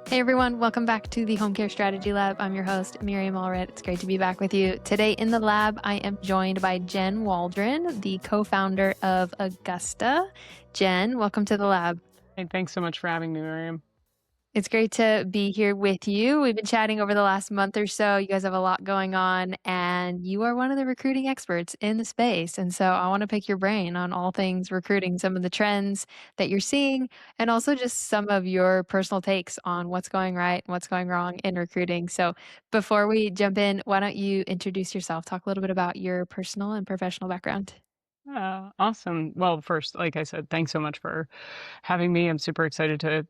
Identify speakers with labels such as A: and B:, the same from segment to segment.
A: Hey everyone, welcome back to the Home Care Strategy Lab. I'm your host, Miriam Allred. It's great to be back with you. Today in the lab, I am joined by Jen Waldron, the co-founder of Augusta. Jen, welcome to the lab.
B: Hey, thanks so much for having me, Miriam.
A: It's great to be here with you. We've been chatting over the last month or so. You guys have a lot going on, and you are one of the recruiting experts in the space. And so I want to pick your brain on all things recruiting, some of the trends that you're seeing, and also just some of your personal takes on what's going right and what's going wrong in recruiting. So before we jump in, why don't you introduce yourself? Talk a little bit about your personal and professional background.
B: Awesome. Well, first, like I said, thanks so much for having me. I'm super excited to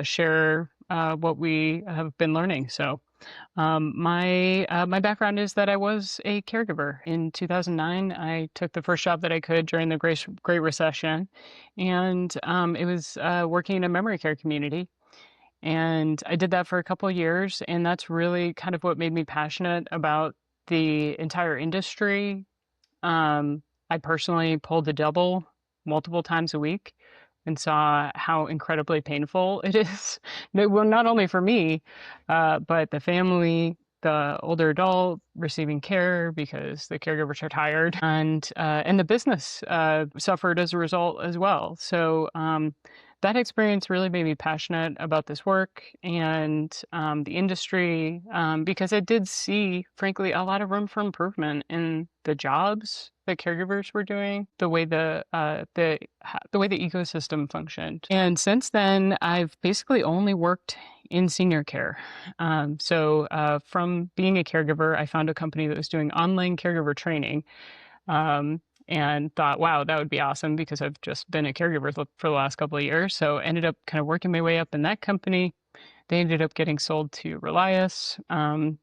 B: share what we have been learning. My background is that I was a caregiver. In 2009, I took the first job that I could during the Great Recession, and it was working in a memory care community. And I did that for a couple of years, and that's really kind of what made me passionate about the entire industry. I personally pulled the double multiple times a week and saw how incredibly painful it is. Well, not only for me, but the family, the older adult receiving care because the caregivers are tired, and the business suffered as a result as well. That experience really made me passionate about this work and the industry because I did see, frankly, a lot of room for improvement in the jobs that caregivers were doing, the way the way the ecosystem functioned. And since then, I've basically only worked in senior care. From being a caregiver, I found a company that was doing online caregiver training. And thought, wow, that would be awesome because I've just been a caregiver for the last couple of years. So ended up kind of working my way up in that company. They ended up getting sold to Relias. And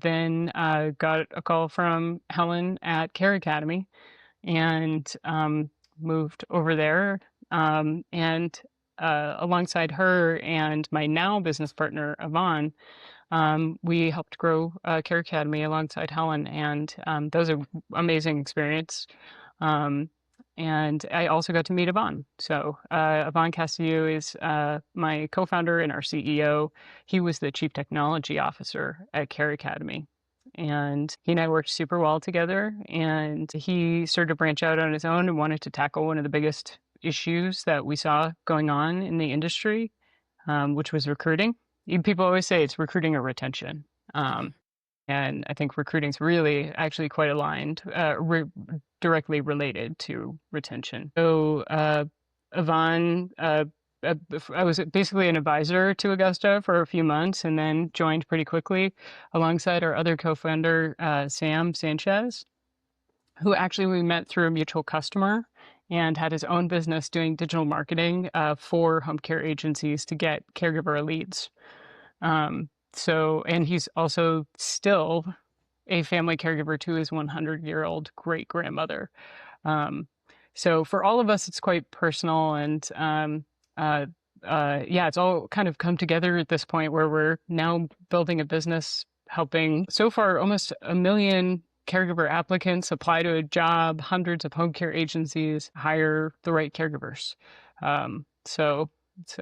B: then got a call from Helen at Care Academy and moved over there. And alongside her and my now business partner, Yvonne, we helped grow Care Academy alongside Helen. And that was an amazing experience. And I also got to meet Yvonne. Yvonne Castillo is my co-founder and our CEO. He was the chief technology officer at Care Academy. And he and I worked super well together. And he started to branch out on his own and wanted to tackle one of the biggest issues that we saw going on in the industry, which was recruiting. People always say it's recruiting or retention. And I think recruiting is really actually quite aligned, directly related to retention. Yvonne, I was basically an advisor to Augusta for a few months and then joined pretty quickly alongside our other co-founder, Sam Sanchez, who actually we met through a mutual customer and had his own business doing digital marketing for home care agencies to get caregiver leads. And he's also still a family caregiver to his 100-year-old great grandmother. So for all of us, it's quite personal, and it's all kind of come together at this point where we're now building a business, helping so far almost 1 million caregiver applicants apply to a job, hundreds of home care agencies hire the right caregivers. So it's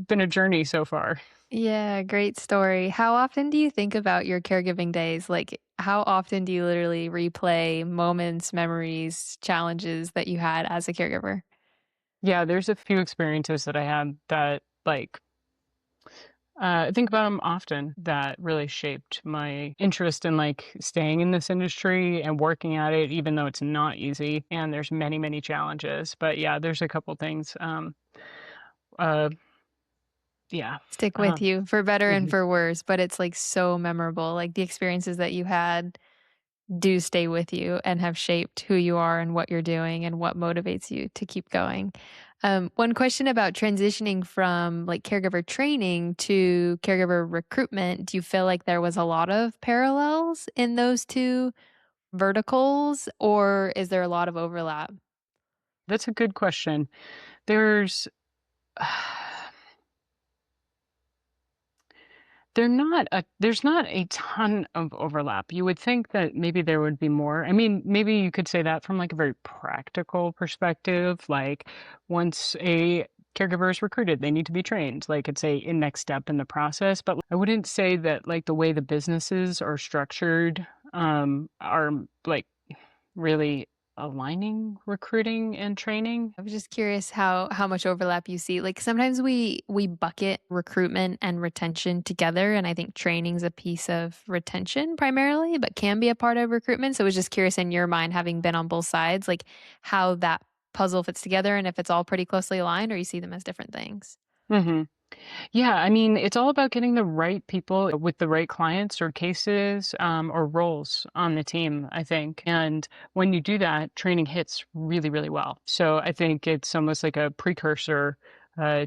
B: been a journey so far.
A: Yeah, great story. How often do you think about your caregiving days? Like, how often do you literally replay moments, memories, challenges that you had as a caregiver?
B: Yeah, there's a few experiences that I had that I think about them often that really shaped my interest in staying in this industry and working at it, even though it's not easy and there's many, many challenges. But yeah, there's a couple things. Uh, yeah.
A: Stick
B: Uh,
A: with you for better and
B: mhm.
A: for worse, but it's like so memorable. Like the experiences that you had do stay with you and have shaped who you are and what you're doing and what motivates you to keep going. One question about transitioning from like caregiver training to caregiver recruitment, do you feel like there was a lot of parallels in those two verticals, or is there a lot of overlap?
B: That's a good question. There's there's not a ton of overlap. You would think that maybe there would be more. I mean, maybe you could say that from like a very practical perspective. Like once a caregivers recruited, they need to be trained. Like it's a next step in the process. But I wouldn't say that like the way the businesses are structured are like really aligning recruiting and training.
A: I was just curious how much overlap you see. Like sometimes we bucket recruitment and retention together, and I think training's a piece of retention primarily, but can be a part of recruitment. So I was just curious in your mind, having been on both sides, like how that puzzle fits together and if it's all pretty closely aligned or you see them as different things.
B: hmm Yeah, I mean, it's all about getting the right people with the right clients or cases or roles on the team, I think. And when you do that, training hits really, really well. So I think it's almost like a precursor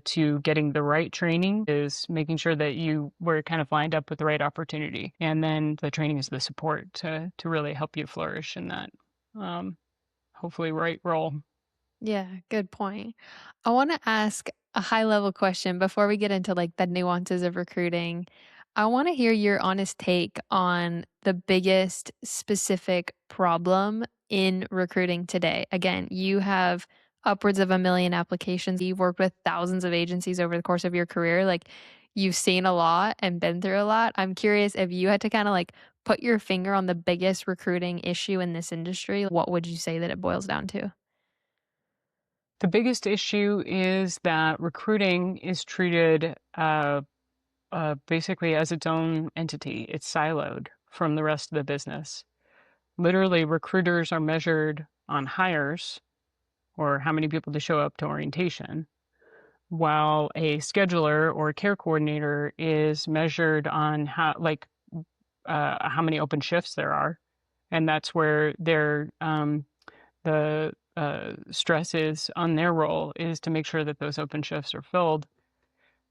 B: to getting the right training is making sure that you were kind of lined up with the right opportunity. And then the training is the support to really help you flourish in that um, hopefully right role.
A: Yeah, good point. I want to ask a high level question before we get into like the nuances of recruiting. I want to hear your honest take on the biggest specific problem in recruiting today. Again, you have upwards of 1 million applications. You've worked with thousands of agencies over the course of your career. Like you've seen a lot and been through a lot. I'm curious if you had to kind of like put your finger on the biggest recruiting issue in this industry, what would you say that it boils down to?
B: The biggest issue is that recruiting is treated basically as its own entity. It's siloed from the rest of the business. Literally, recruiters are measured on hires or how many people to show up to orientation, while a scheduler or care coordinator is measured on how many open shifts there are, and that's where the stress is on their role is to make sure that those open shifts are filled.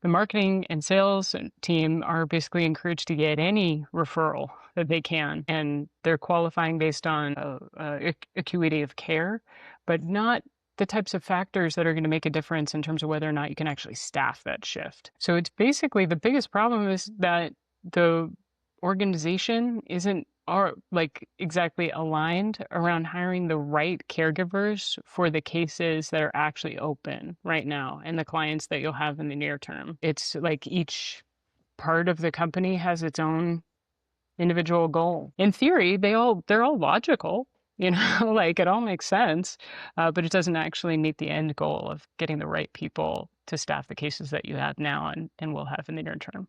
B: The marketing and sales team are basically encouraged to get any referral that they can, and they're qualifying based on acuity of care, but not the types of factors that are going to make a difference in terms of whether or not you can actually staff that shift. So it's basically the biggest problem is that the organization isn't are like exactly aligned around hiring the right caregivers for the cases that are actually open right now and the clients that you'll have in the near term. It's like each part of the company has its own individual goal. In theory, they're all logical, you know, like it all makes sense, but it doesn't actually meet the end goal of getting the right people to staff the cases that you have now and will have in the near term.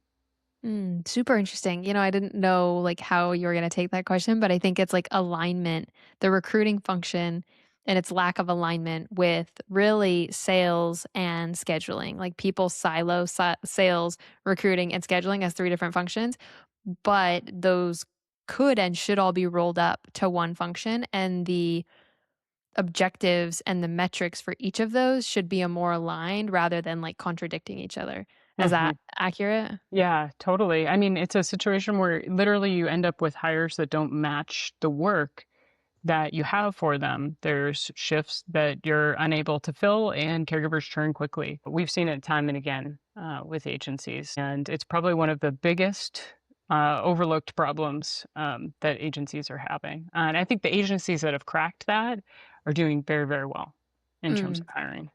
A: Super interesting. I didn't know like how you were going to take that question, but I think it's like alignment, the recruiting function and its lack of alignment with really sales and scheduling. Like people silo sales, recruiting, and scheduling as three different functions, but those could and should all be rolled up to one function. And the objectives and the metrics for each of those should be a more aligned rather than like contradicting each other. Is that
B: hmm
A: accurate?
B: Yeah, totally. I mean, it's a situation where literally you end up with hires that don't match the work that you have for them. There's shifts that you're unable to fill, and caregivers churn quickly. We've seen it time and again with agencies, and it's probably one of the biggest overlooked problems that agencies are having. And I think the agencies that have cracked that are doing very, very well in terms
A: Mm.
B: of hiring.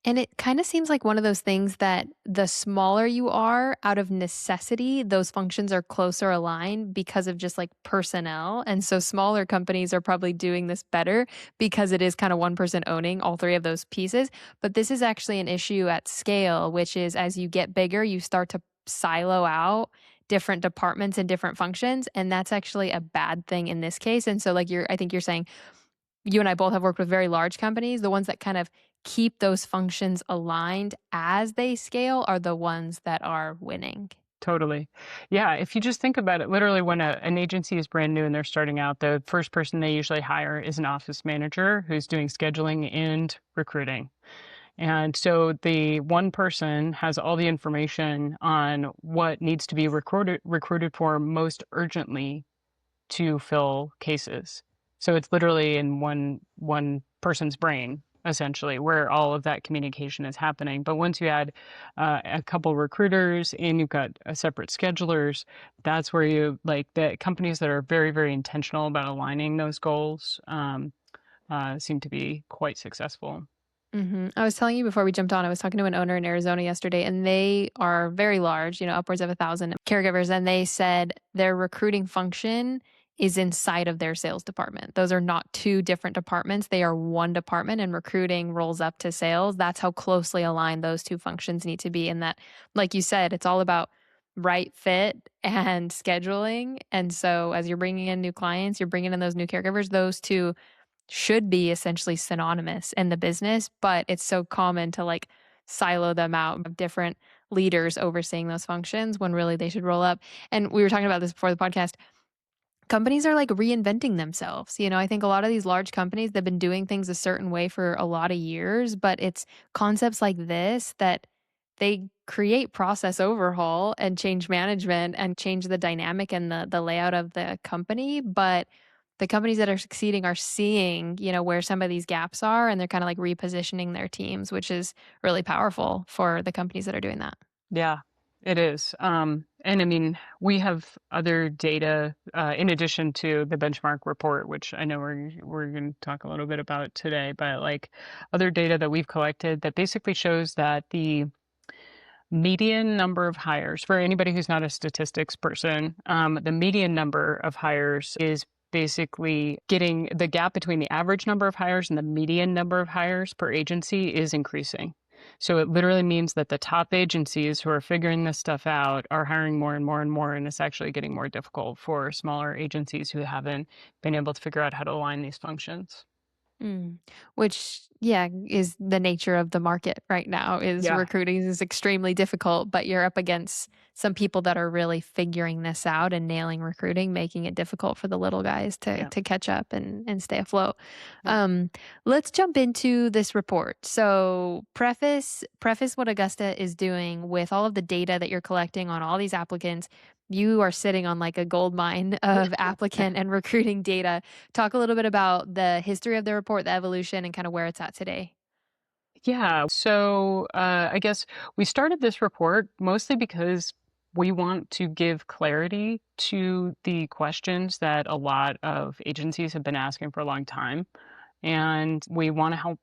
A: And it kind of seems like one of those things that the smaller you are, out of necessity, those functions are closer aligned because of just like personnel. And so smaller companies are probably doing this better because it is kind of one person owning all three of those pieces. But this is actually an issue at scale, which is as you get bigger, you start to silo out different departments and different functions. And that's actually a bad thing in this case. And so, like, I think you're saying, you and I both have worked with very large companies. The ones that kind of keep those functions aligned as they scale are the ones that are winning.
B: Totally. Yeah, if you just think about it, literally when an agency is brand new and they're starting out, the first person they usually hire is an office manager who's doing scheduling and recruiting. And so the one person has all the information on what needs to be recruited for most urgently to fill cases. So it's literally in one person's brain essentially where all of that communication is happening. But once you add a couple recruiters and you've got separate schedulers, that's where you like the companies that are very, very intentional about aligning those goals seem to be quite successful.
A: I was telling you before we jumped on, I was talking to an owner in Arizona yesterday, and they are very large, upwards of 1,000 caregivers. And they said their recruiting function is inside of their sales department. Those are not two different departments. They are one department, and recruiting rolls up to sales. That's how closely aligned those two functions need to be. And that, like you said, it's all about right fit and scheduling. And so as you're bringing in new clients, you're bringing in those new caregivers, those two should be essentially synonymous in the business, but it's so common to like silo them out of different leaders overseeing those functions when really they should roll up. And we were talking about this before the podcast. Companies are like reinventing themselves. I think a lot of these large companies, they've been doing things a certain way for a lot of years, but it's concepts like this that they create process overhaul and change management and change the dynamic and the layout of the company. But the companies that are succeeding are seeing, where some of these gaps are, and they're kind of like repositioning their teams, which is really powerful for the companies that are doing that.
B: Yeah, it is. And I mean, we have other data in addition to the benchmark report, which I know we're going to talk a little bit about today, but like other data that we've collected that basically shows that the median number of hires for anybody who's not a statistics person, the median number of hires is basically getting the gap between the average number of hires and the median number of hires per agency is increasing. So it literally means that the top agencies who are figuring this stuff out are hiring more and more and more, and it's actually getting more difficult for smaller agencies who haven't been able to figure out how to align these functions.
A: Mm. Which, yeah, is the nature of the market right now is
B: Yeah,
A: recruiting is extremely difficult, but you're up against some people that are really figuring this out and nailing recruiting, making it difficult for the little guys to
B: yeah,
A: to catch up and stay afloat.
B: yeah.
A: Um, let's jump into this report. So preface what Augusta is doing with all of the data that you're collecting on all these applicants. You are sitting on like a gold mine of applicant and recruiting data. Talk a little bit about the history of the report, the evolution, and kind of where it's at today.
B: Yeah. So I guess we started this report mostly because we want to give clarity to the questions that a lot of agencies have been asking for a long time. And we want to help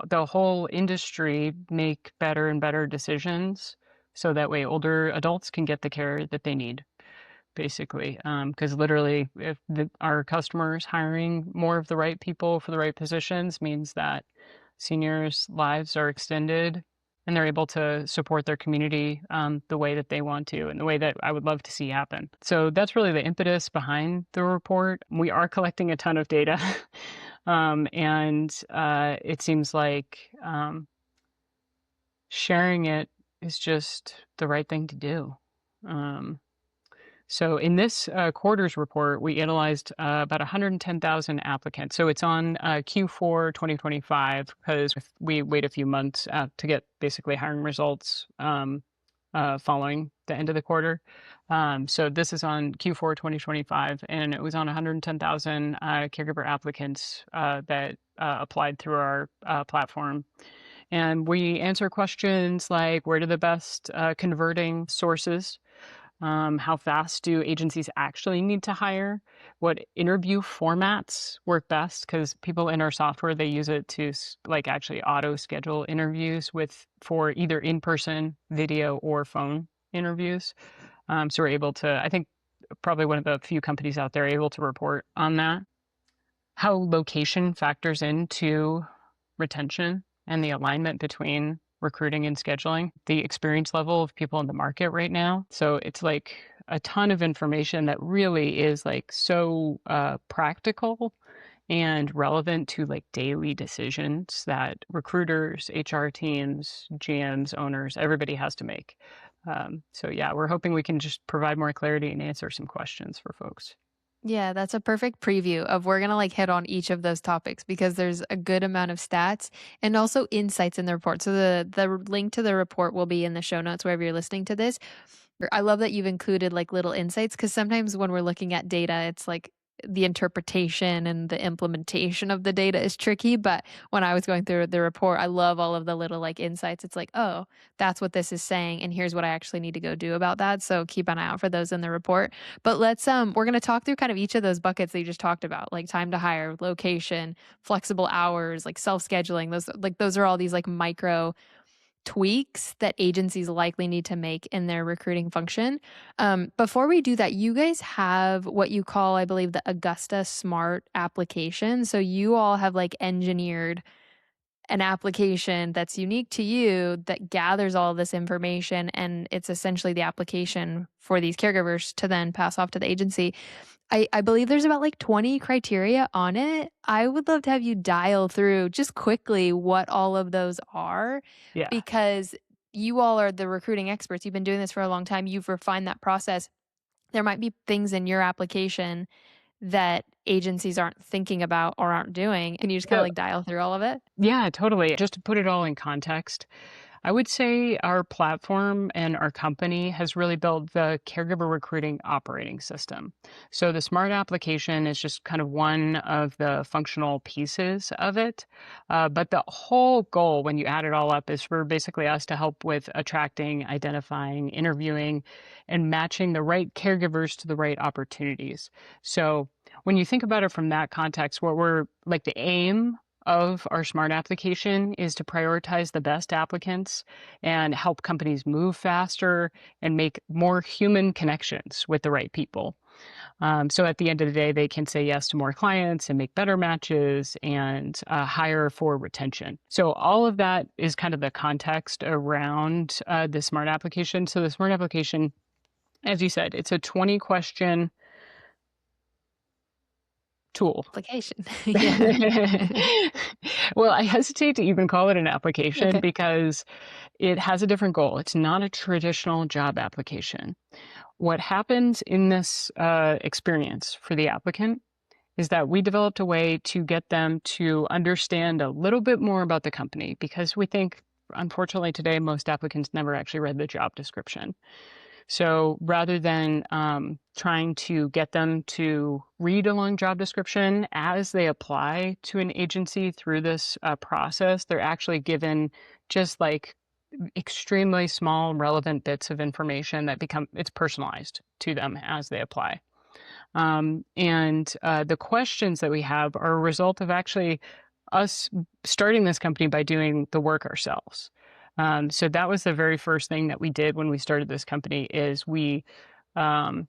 B: the whole industry make better and better decisions so that way older adults can get the care that they need, basically. Because literally, if our customers hiring more of the right people for the right positions means that seniors' lives are extended and they're able to support their community the way that they want to and the way that I would love to see happen. So that's really the impetus behind the report. We are collecting a ton of data, and it seems like sharing it is just the right thing to do. Um, so in this quarter's report, we analyzed about 110,000 applicants. So it's on Q4 2025 because we wait a few months to get basically hiring results following the end of the quarter. So this is on Q4 2025, and it was on 110,000 caregiver applicants that applied through our platform. And we answer questions like where do the best converting sources, how fast do agencies actually need to hire? What interview formats work best? Because people in our software, they use it to like actually auto schedule interviews for either in-person, video, or phone interviews. So we're able to, I think, probably one of the few companies out there able to report on that. How location factors into retention and the alignment between recruiting and scheduling, the experience level of people in the market right now. So it's like a ton of information that really is like so practical and relevant to like daily decisions that recruiters, HR teams, GMs, owners, everybody has to make. So yeah, we're hoping we can just provide more clarity and answer some questions for folks.
A: Yeah, that's a perfect preview of we're going to like hit on each of those topics because there's a good amount of stats and also insights in the report. So the link to the report will be in the show notes wherever you're listening to this. I love that you've included like little insights because sometimes when we're looking at data, it's like the interpretation and the implementation of the data is tricky. But when I was going through the report, I love all of the little like insights. It's like, oh, that's what this is saying, and here's what I actually need to go do about that. So keep an eye out for those in the report. But we're gonna talk through kind of each of those buckets that you just talked about, like time to hire, location, flexible hours, like self-scheduling. Those are all these like micro tweaks that agencies likely need to make in their recruiting function. Before we do that, you guys have what you call, I believe, the Augusta Smart application. So you all have like engineered an application that's unique to you that gathers all this information, and it's essentially the application for these caregivers to then pass off to the agency. I believe there's about like 20 criteria on it. I would love to have you dial through just quickly what all of those are,
B: Yeah.
A: because you all are the recruiting experts. You've been doing this for a long time. You've refined that process. There might be things in your application that agencies aren't thinking about or aren't doing. Can you just kind of
B: So
A: like dial through all of it?
B: yeah, totally. Just to put it all in context, I would say our platform and our company has really built the caregiver recruiting operating system. So the smart application is just kind of one of the functional pieces of it. But the whole goal, when you add it all up, is for basically us to help with attracting, identifying, interviewing, and matching the right caregivers to the right opportunities. So when you think about it from that context, what we're like the aim of our smart application is to prioritize the best applicants and help companies move faster and make more human connections with the right people. So at the end of the day, they can say yes to more clients and make better matches and hire for retention. So all of that is kind of the context around the smart application. So the smart application, as you said, it's a 20 question tool.
A: Application. Yeah.
B: Well, I hesitate to even call it an application
A: Okay.
B: because it has a different goal. It's not a traditional job application. What happens in this experience for the applicant is that we developed a way to get them to understand a little bit more about the company because we think, unfortunately, today most applicants never actually read the job description. So rather than trying to get them to read a long job description as they apply to an agency through this process, they're actually given just like extremely small relevant bits of information that become it's personalized to them as they apply. And the questions that we have are a result of actually us starting this company by doing the work ourselves. So that was the very first thing that we did when we started this company is we um,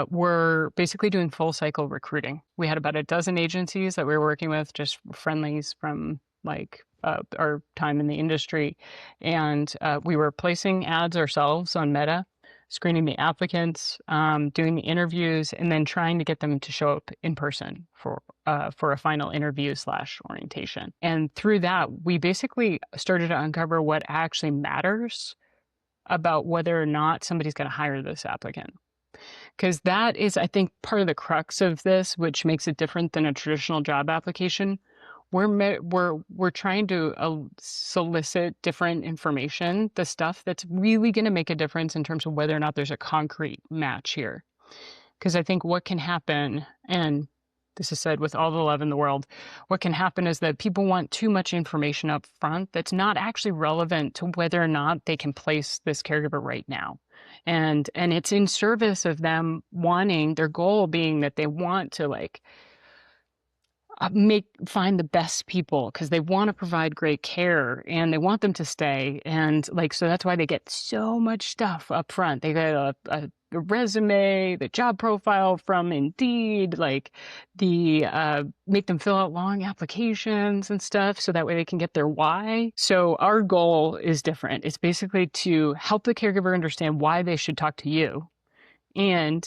B: were basically doing full cycle recruiting. We had about a dozen agencies that we were working with, just friendlies from like our time in the industry. And we were placing ads ourselves on Meta, screening the applicants, doing the interviews, and then trying to get them to show up in person for a final interview slash orientation. And through that, we basically started to uncover what actually matters about whether or not somebody's going to hire this applicant. Because that is, I think, part of the crux of this, which makes it different than a traditional job application. We're trying to solicit different information, the stuff that's really going to make a difference in terms of whether or not there's a concrete match here. Because I think what can happen, and this is said with all the love in the world, what can happen is that people want too much information up front that's not actually relevant to whether or not they can place this caregiver right now. And it's in service of them wanting, their goal being that they want to like find the best people because they want to provide great care and they want them to stay. And like, so that's why they get so much stuff up front. They get a resume, the job profile from Indeed, like make them fill out long applications and stuff so that way they can get their why. So our goal is different. It's basically to help the caregiver understand why they should talk to you and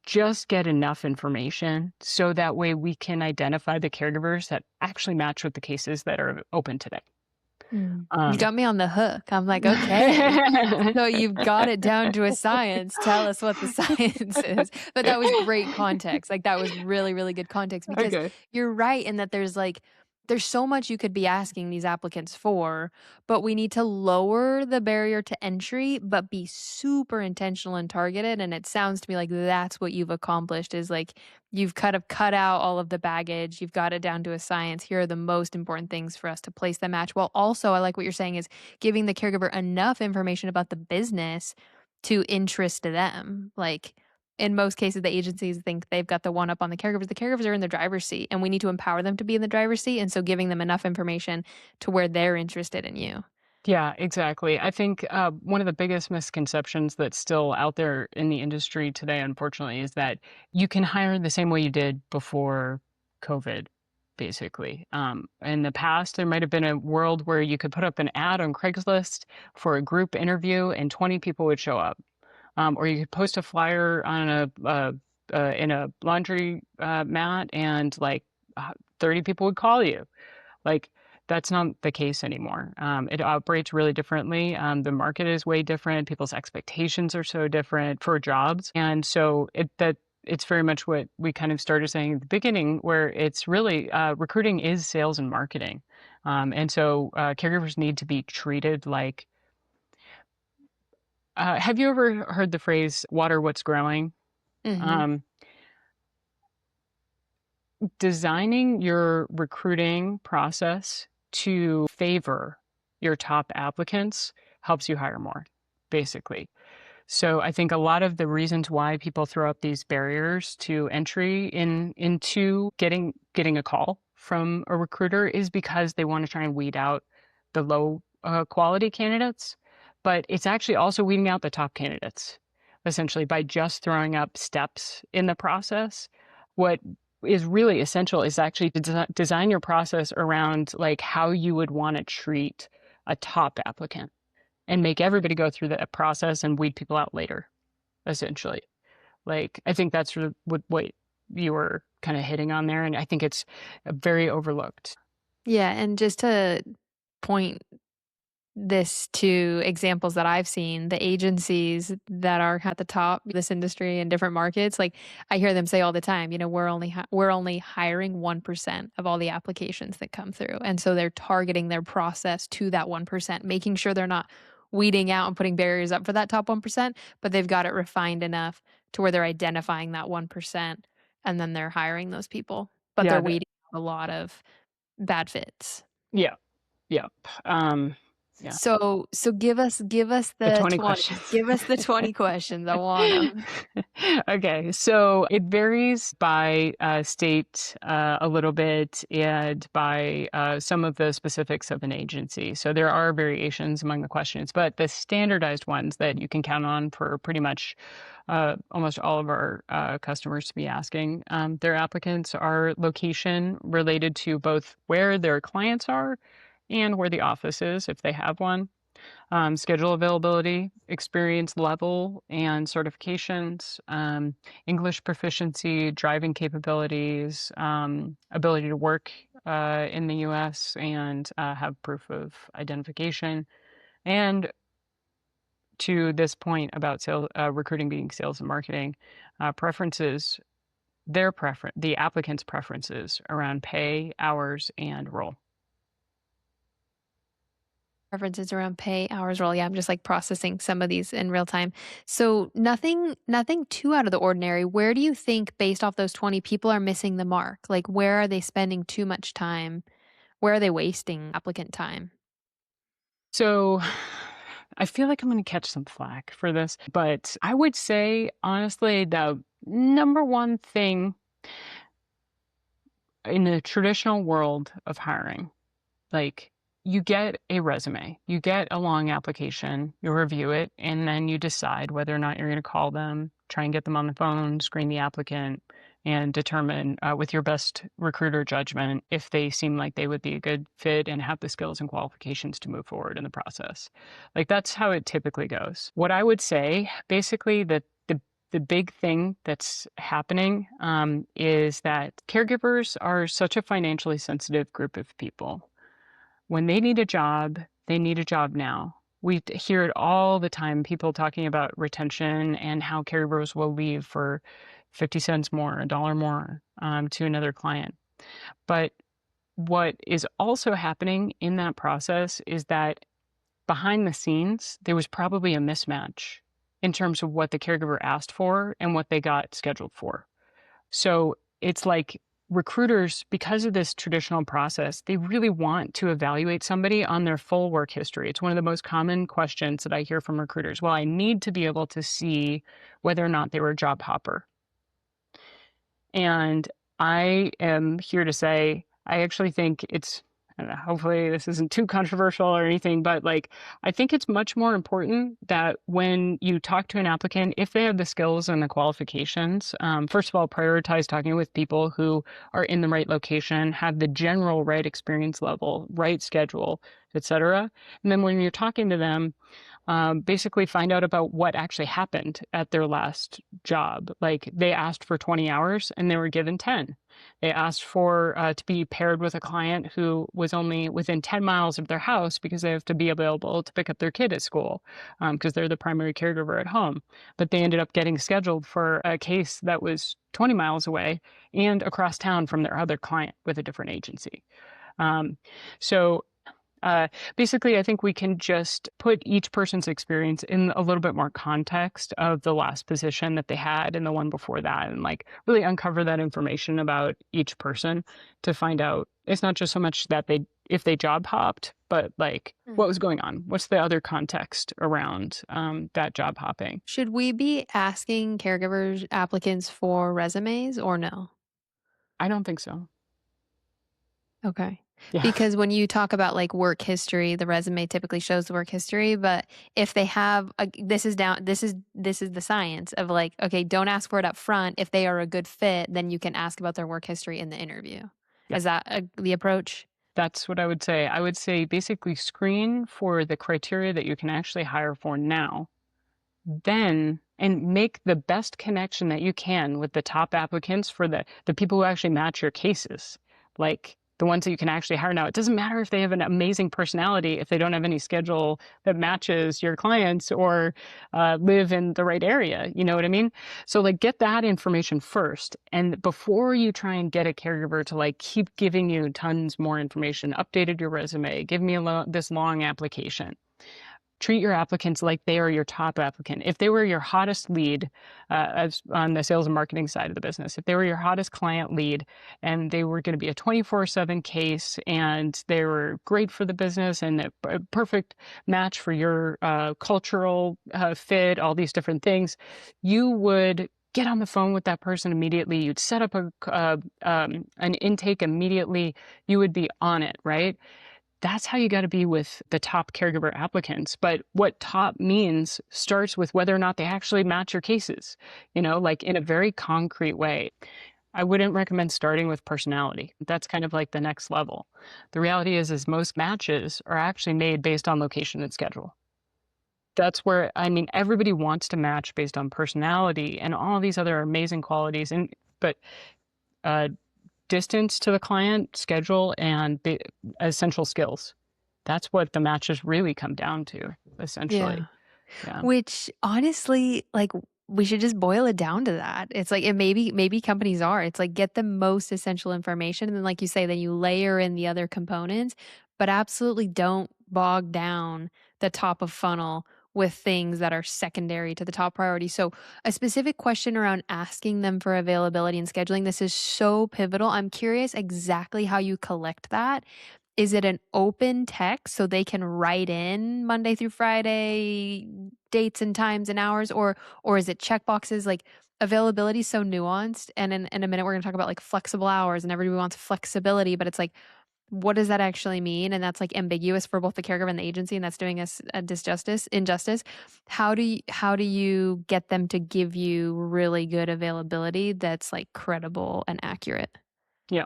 B: just get enough information so that way we can identify the caregivers that actually match with the cases that are open today.
A: You got me on the hook. I'm like, okay, so you've got it down to a science. Tell us what the science is. But that was great context. Like that was really, really good context because
B: Okay.
A: you're right in that there's like there's so much you could be asking these applicants for, but we need to lower the barrier to entry, but be super intentional and targeted. And it sounds to me like that's what you've accomplished is like you've kind of cut out all of the baggage. You've got it down to a science. Here are the most important things for us to place the match. While also, I like what you're saying is giving the caregiver enough information about the business to interest them. Like, in most cases, the agencies think they've got the one up on the caregivers. The caregivers are in the driver's seat, and we need to empower them to be in the driver's seat, and so giving them enough information to where they're interested in you.
B: Yeah, exactly. I think one of the biggest misconceptions that's still out there in the industry today, unfortunately, is that you can hire the same way you did before COVID, basically. In the past, there might have been a world where you could put up an ad on Craigslist for a group interview and 20 people would show up. Or you could post a flyer on in a laundry mat and like 30 people would call you. Like, that's not the case anymore. It operates really differently. The market is way different. People's expectations are so different for jobs. And so it's very much what we kind of started saying at the beginning, where it's really recruiting is sales and marketing. And so caregivers need to be treated like, have you ever heard the phrase water what's growing?
A: Mhm.
B: Um, Designing your recruiting process to favor your top applicants helps you hire more, basically. So I think a lot of the reasons why people throw up these barriers to entry into getting a call from a recruiter is because they want to try and weed out the low quality candidates, but it's actually also weeding out the top candidates, essentially by just throwing up steps in the process. What is really essential is actually to design your process around like how you would want to treat a top applicant and make everybody go through that process and weed people out later, essentially. Like, I think that's what you were kind of hitting on there. And I think it's very overlooked.
A: Yeah, and just to point this to examples that I've seen, the agencies that are at the top of this industry in different markets, like, I hear them say all the time, you know, we're only hiring 1% of all the applications that come through, and so they're targeting their process to that 1%, making sure they're not weeding out and putting barriers up for that top 1%, but they've got it refined enough to where they're identifying that 1%, and then they're hiring those people, but they're
B: Yeah.
A: weeding out a lot of bad fits.
B: Yeah. Yeah. Um, yeah.
A: So give us
B: The
A: the
B: 20
A: 20.
B: questions.
A: Give us the 20 questions, I want 'em.
B: Okay, so it varies by state a little bit and by some of the specifics of an agency. So there are variations among the questions, but the standardized ones that you can count on for pretty much almost all of our customers to be asking their applicants are location related to both where their clients are and where the office is, if they have one, schedule availability, experience level and certifications, English proficiency, driving capabilities, ability to work in the US and have proof of identification. And to this point about sales, recruiting being sales and marketing, preferences, the applicant's preferences around pay, hours, and role.
A: Preferences around pay, hours, role. Yeah, I'm just, like, processing some of these in real time. So nothing too out of the ordinary. Where do you think, based off those 20, people are missing the mark? Like, where are they spending too much time? Where are they wasting applicant time?
B: So I feel like I'm going to catch some flack for this, but I would say, honestly, the number one thing in the traditional world of hiring, like, you get a resume, you get a long application, you review it, and then you decide whether or not you're going to call them, try and get them on the phone, screen the applicant, and determine with your best recruiter judgment if they seem like they would be a good fit and have the skills and qualifications to move forward in the process. Like, that's how it typically goes. What I would say, basically, that the big thing that's happening is that caregivers are such a financially sensitive group of people. When they need a job now. We hear it all the time, people talking about retention and how caregivers will leave for 50 cents more, a dollar more to another client. But what is also happening in that process is that behind the scenes, there was probably a mismatch in terms of what the caregiver asked for and what they got scheduled for. So it's like recruiters, because of this traditional process, they really want to evaluate somebody on their full work history. It's one of the most common questions that I hear from recruiters. Well, I need to be able to see whether or not they were a job hopper. And I am here to say, I actually think it's, I don't know, hopefully this isn't too controversial or anything, but like, I think it's much more important that when you talk to an applicant, if they have the skills and the qualifications, first of all, prioritize talking with people who are in the right location, have the general right experience level, right schedule, etc. And then when you're talking to them, basically find out about what actually happened at their last job. Like they asked for 20 hours and they were given 10. They asked for to be paired with a client who was only within 10 miles of their house because they have to be available to pick up their kid at school because they're the primary caregiver at home. But they ended up getting scheduled for a case that was 20 miles away and across town from their other client with a different agency. Um, so uh, basically, I think we can just put each person's experience in a little bit more context of the last position that they had and the one before that, and like really uncover that information about each person to find out it's not just so much that if they job hopped, but like what was going on? What's the other context around that job hopping?
A: Should we be asking caregivers applicants for resumes or no?
B: I don't think so.
A: Okay.
B: Yeah.
A: Because when you talk about like work history, the resume typically shows the work history, but if they have this is the science of like, okay, don't ask for it up front. If they are a good fit, then you can ask about their work history in the interview.
B: Yeah.
A: Is that the approach?
B: That's what I would say. I would say basically screen for the criteria that you can actually hire for now, then and make the best connection that you can with the top applicants for the people who actually match your cases, like the ones that you can actually hire now. It doesn't matter if they have an amazing personality if they don't have any schedule that matches your clients or live in the right area. You know what I mean? So like get that information first, and before you try and get a caregiver to like keep giving you tons more information, updated your resume, give me this long application. Treat your applicants like they are your top applicant. If they were your hottest lead, as on the sales and marketing side of the business, if they were your hottest client lead and they were going to be a 24/7 case and they were great for the business and a perfect match for your cultural fit, all these different things, you would get on the phone with that person immediately. You'd set up an intake immediately. You would be on it, right? That's how you got to be with the top caregiver applicants. But what top means starts with whether or not they actually match your cases, like in a very concrete way. I wouldn't recommend starting with personality. That's kind of like the next level. The reality is most matches are actually made based on location and schedule. That's where, I mean, everybody wants to match based on personality and all these other amazing qualities. But uh, distance to the client, schedule, and essential skills. That's what the matches really come down to,
A: Yeah.
B: essentially. Yeah.
A: Which honestly, like we should just boil it down to that. It's like, and maybe companies are. It's like get the most essential information, and then like you say, then you layer in the other components, but absolutely don't bog down the top of funnel with things that are secondary to the top priority. So, a specific question around asking them for availability and scheduling, this is so pivotal. I'm curious exactly how you collect that. Is it an open text so they can write in Monday through Friday dates and times and hours, or is it checkboxes? Like availability is so nuanced, and in a minute we're gonna talk about like flexible hours and everybody wants flexibility, but it's like, what does that actually mean? And that's like ambiguous for both the caregiver and the agency, and that's doing us a injustice. How do you get them to give you really good availability that's like credible and accurate?
B: Yeah.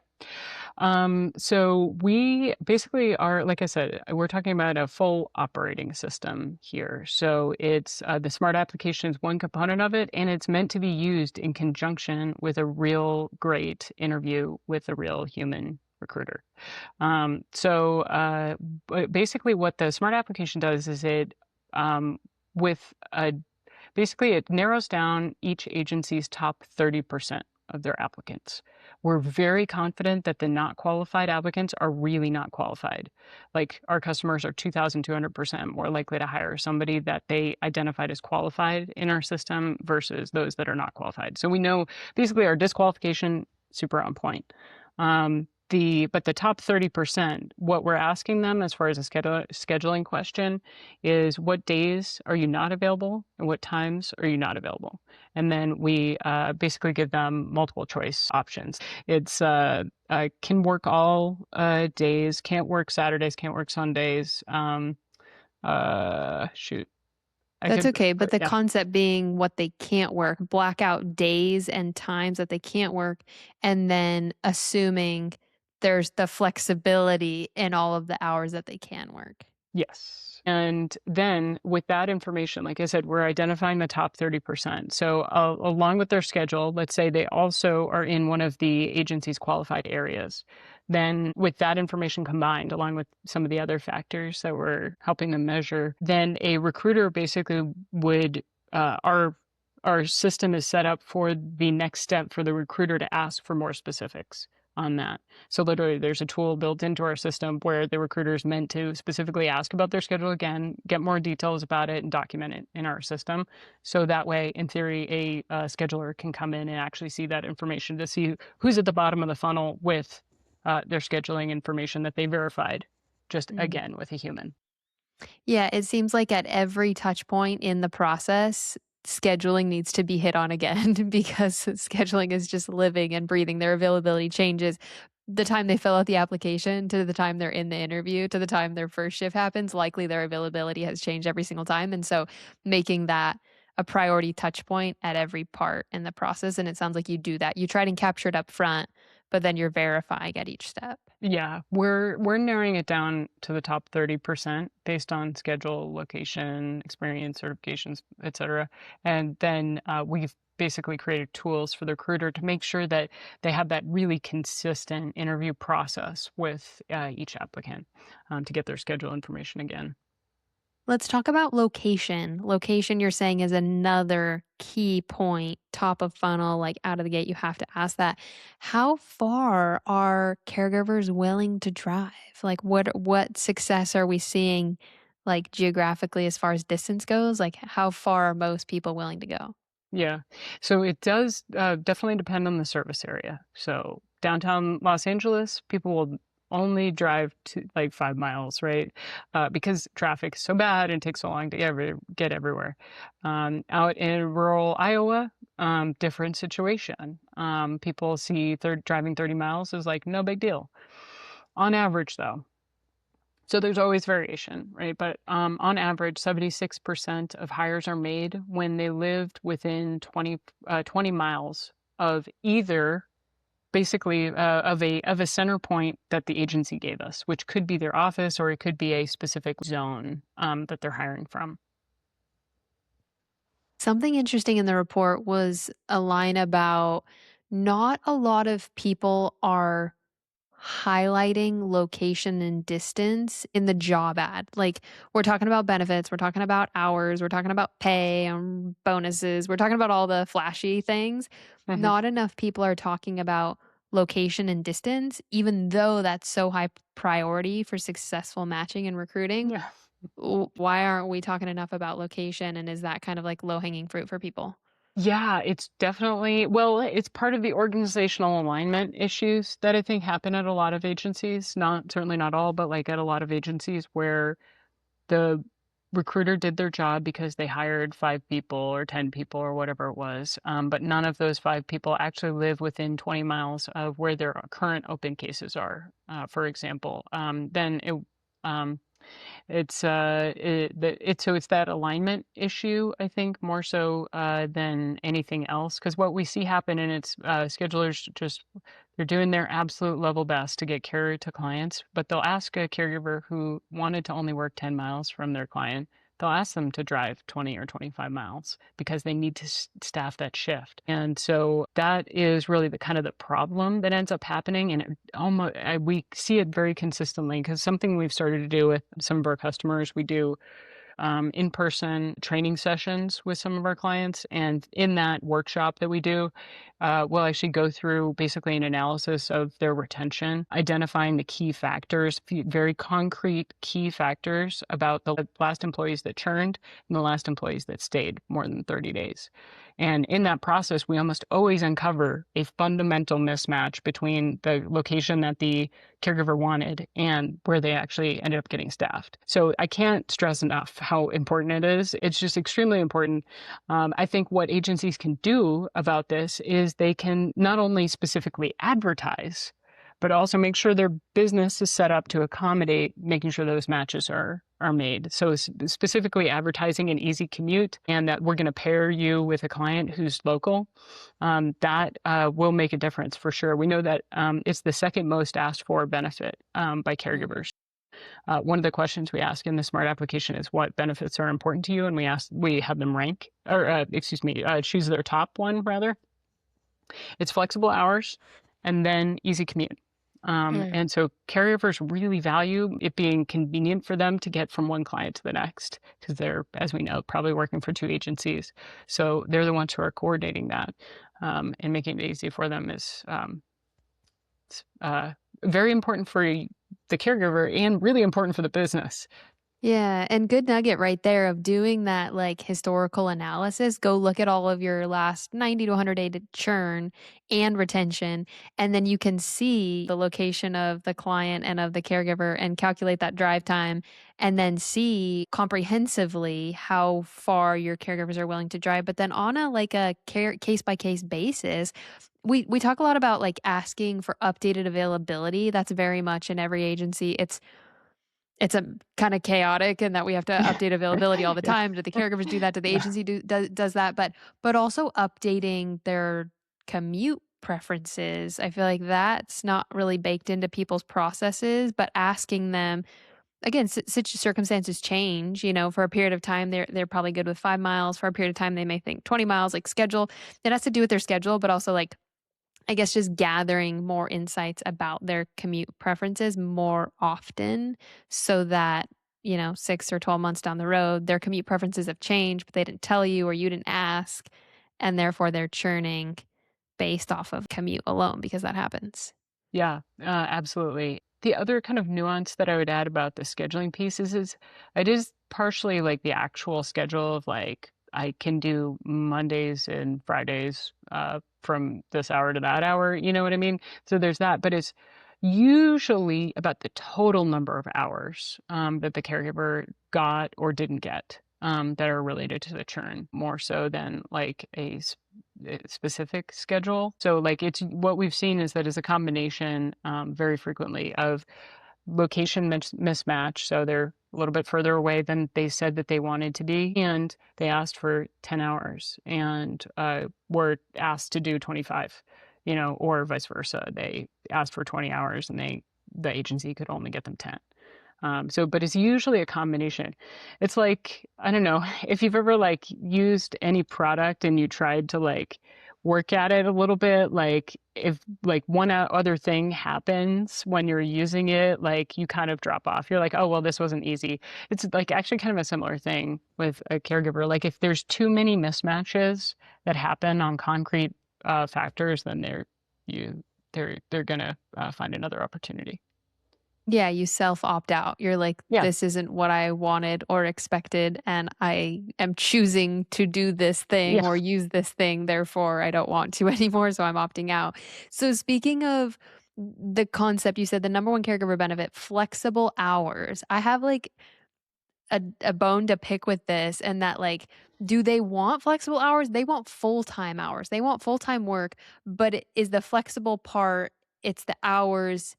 B: So we basically are, like I said, we're talking about a full operating system here. So it's the smart application is one component of it, and it's meant to be used in conjunction with a real great interview with a real human recruiter. Basically, what the smart application does is with a basically it narrows down each agency's top 30% of their applicants. We're very confident that the not qualified applicants are really not qualified. Like our customers are 2,200% more likely to hire somebody that they identified as qualified in our system versus those that are not qualified. So we know basically our disqualification super on point. But the top 30%, what we're asking them as far as a scheduling question is what days are you not available and what times are you not available? And then we basically give them multiple choice options. It's can work all days, can't work Saturdays, can't work Sundays. Shoot, I
A: That's
B: could,
A: okay, but the
B: yeah.
A: concept being what they can't work, blackout days and times that they can't work, and then assuming there's the flexibility in all of the hours that they can work.
B: Yes. And then with that information, like I said, we're identifying the top 30%. So along with their schedule, let's say they also are in one of the agency's qualified areas. Then with that information combined, along with some of the other factors that we're helping them measure, then a recruiter basically would, our system is set up for the next step for the recruiter to ask for more specifics on that. So literally there's a tool built into our system where the recruiter is meant to specifically ask about their schedule again, get more details about it and document it in our system. So that way, in theory, a scheduler can come in and actually see that information to see who's at the bottom of the funnel with their scheduling information that they verified, just
A: Mhm.
B: again with a human.
A: Yeah, it seems like at every touch point in the process, scheduling needs to be hit on again because scheduling is just living and breathing. Their availability changes the time they fill out the application to the time they're in the interview to the time their first shift happens. Likely their availability has changed every single time. And so making that a priority touch point at every part in the process. And it sounds like you do that. You try and capture it up front, but then you're verifying at each step.
B: Yeah, we're narrowing it down to the top 30% based on schedule, location, experience, certifications, et cetera. And then we've basically created tools for the recruiter to make sure that they have that really consistent interview process with each applicant to get their schedule information again.
A: Let's talk about location. Location, you're saying, is another key point, top of funnel, like out of the gate, you have to ask that. How far are caregivers willing to drive? Like, what success are we seeing, like geographically, as far as distance goes? Like, how far are most people willing to go?
B: Yeah. So it does definitely depend on the service area. So downtown Los Angeles, people will only drive to like 5 miles, right? Because traffic is so bad and takes so long to get everywhere. Out in rural Iowa, different situation. People see driving 30 miles is like no big deal. On average, though, so there's always variation, right? But on average, 76% of hires are made when they lived within 20 miles of either basically of a center point that the agency gave us, which could be their office or it could be a specific zone that they're hiring from.
A: Something interesting in the report was a line about not a lot of people are highlighting location and distance in the job ad. Like, we're talking about benefits, we're talking about hours, we're talking about pay and bonuses, we're talking about all the flashy things.
B: Hmm.
A: Not enough people are talking about location and distance, even though that's so high priority for successful matching and recruiting.
B: Yeah.
A: Why aren't we talking enough about location? And is that kind of like low hanging fruit for people?
B: Yeah, it's definitely, well, it's part of the organizational alignment issues that I think happen at a lot of agencies, not certainly not all, but like at a lot of agencies where the recruiter did their job because they hired 5 people or 10 people or whatever it was, but none of those 5 people actually live within 20 miles of where their current open cases are, for example. Then um, it's that alignment issue, I think, more so than anything else. Because what we see happen, and it's schedulers just they're doing their absolute level best to get care to clients, but they'll ask a caregiver who wanted to only work 10 miles from their client. They'll ask them to drive 20 or 25 miles because they need to staff that shift. And so that is really the kind of the problem that ends up happening. And it almost, we see it very consistently because something we've started to do with some of our customers, we do in-person training sessions with some of our clients. And in that workshop that we do, we'll actually go through basically an analysis of their retention, identifying the key factors, very concrete key factors about the last employees that churned and the last employees that stayed more than 30 days. And in that process, we almost always uncover a fundamental mismatch between the location that the caregiver wanted and where they actually ended up getting staffed. So I can't stress enough how important it is. It's just extremely important. I think what agencies can do about this is they can not only specifically advertise, but also make sure their business is set up to accommodate making sure those matches are made. So specifically advertising an easy commute and that we're going to pair you with a client who's local, that will make a difference for sure. We know that it's the second most asked for benefit by
A: Mm.
B: caregivers. One of the questions we ask in the SMART application is what benefits are important to you, and we have them rank, or choose their top one rather. It's flexible hours, and then easy commute.
A: Mm.
B: And so caregivers really value it being convenient for them to get from one client to the next because they're, as we know, probably working for two agencies. So they're the ones who are coordinating that, and making it easy for them is very important for the caregiver and really important for the business.
A: Yeah, and good nugget right there of doing that, like, historical analysis. Go look at all of your last 90 to 100 day to churn and retention, and then you can see the location of the client and of the caregiver and calculate that drive time, and then see comprehensively how far your caregivers are willing to drive. But then on a, like, a case by case basis, we talk a lot about, like, asking for updated availability. That's very much in every agency. It's a kinda chaotic in that we have to update availability all the
B: Yeah.
A: time. Do the caregivers do that? Do the
B: Yeah.
A: agency does that? But also updating their commute preferences. I feel like that's not really baked into people's processes, but asking them again, circumstances change, for a period of time, they're probably good with 5 miles. For a period of time, they may think 20 miles, like, schedule. It has to do with their schedule, but also, like, I guess just gathering more insights about their commute preferences more often so that, 6 or 12 months down the road, their commute preferences have changed, but they didn't tell you or you didn't ask, and therefore they're churning based off of commute alone because that happens.
B: Yeah, absolutely. The other kind of nuance that I would add about the scheduling piece is it is partially like the actual schedule of like I can do Mondays and Fridays from this hour to that hour. You know what I mean? So there's that, but it's usually about the total number of hours that the caregiver got or didn't get that are related to the churn more so than like specific schedule. So like it's what we've seen is that is a combination very frequently of location mismatch. So they're a little bit further away than they said that they wanted to be, and they asked for 10 hours and were asked to do 25, or vice versa. They asked for 20 hours and the agency could only get them 10. But it's usually a combination. It's like, I don't know, if you've ever like used any product and you tried to like work at it a little bit, like if like one other thing happens when you're using it, like you kind of drop off. You're like, oh, well, this wasn't easy. It's like actually kind of a similar thing with a caregiver. Like if there's too many mismatches that happen on concrete factors, then they're gonna find another opportunity.
A: Yeah, you self opt out. You're like,
B: Yeah.
A: this isn't what I wanted or expected, and I am choosing to do this thing
B: Yeah.
A: or use this thing. Therefore, I don't want to anymore. So I'm opting out. So, speaking of the concept, you said the number one caregiver benefit, flexible hours. I have like a bone to pick with this, and that, like, do they want flexible hours? They want full time hours. They want full time work, but is the flexible part, it's the hours,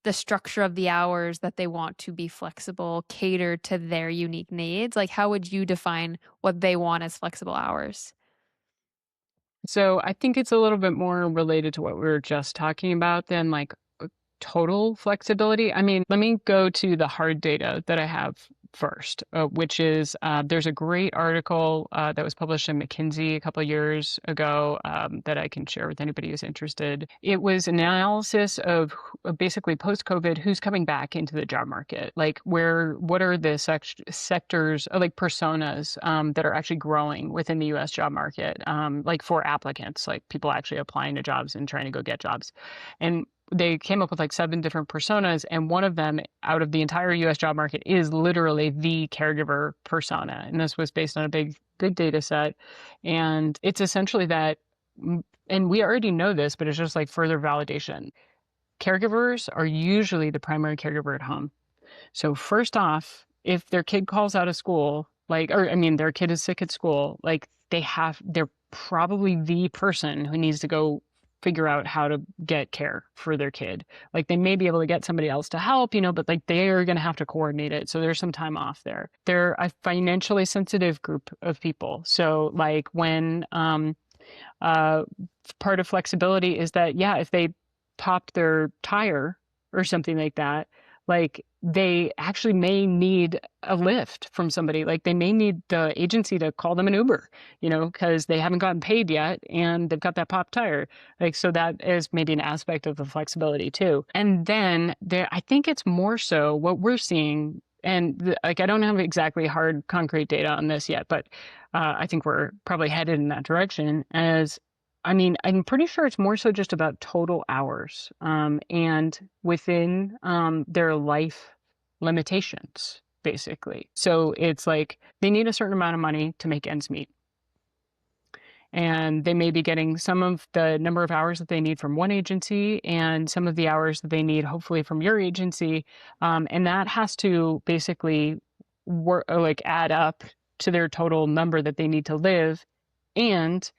A: the structure of the hours that they want to be flexible, cater to their unique needs? Like, how would you define what they want as flexible hours?
B: So I think it's a little bit more related to what we were just talking about than like total flexibility. I mean, let me go to the hard data that I have first, which is there's a great article that was published in McKinsey a couple of years ago that I can share with anybody who's interested. It was an analysis of basically post-COVID, who's coming back into the job market, like what are the sectors, like personas that are actually growing within the U.S. job market, like for applicants, like people actually applying to jobs and trying to go get jobs. And they came up with like 7 different personas, and one of them out of the entire US job market is literally the caregiver persona. And this was based on a big data set. And it's essentially that, and we already know this, but it's just like further validation. Caregivers are usually the primary caregiver at home. So first off, if their kid calls out of school, like, or I mean, their kid is sick at school, like they're probably the person who needs to go figure out how to get care for their kid. Like they may be able to get somebody else to help, but like they are going to have to coordinate it. So there's some time off there. They're a financially sensitive group of people. So like when, part of flexibility is that, yeah, if they popped their tire or something like that, like they actually may need a lift from somebody. Like they may need the agency to call them an Uber, because they haven't gotten paid yet and they've got that popped tire. Like, so that is maybe an aspect of the flexibility too. And then I think it's more so what we're seeing. And like, I don't have exactly hard, concrete data on this yet, but I think we're probably headed in that direction I'm pretty sure it's more so just about total hours and within their life limitations, basically. So it's like they need a certain amount of money to make ends meet. And they may be getting some of the number of hours that they need from one agency and some of the hours that they need, hopefully, from your agency. And that has to basically add up to their total number that they need to live and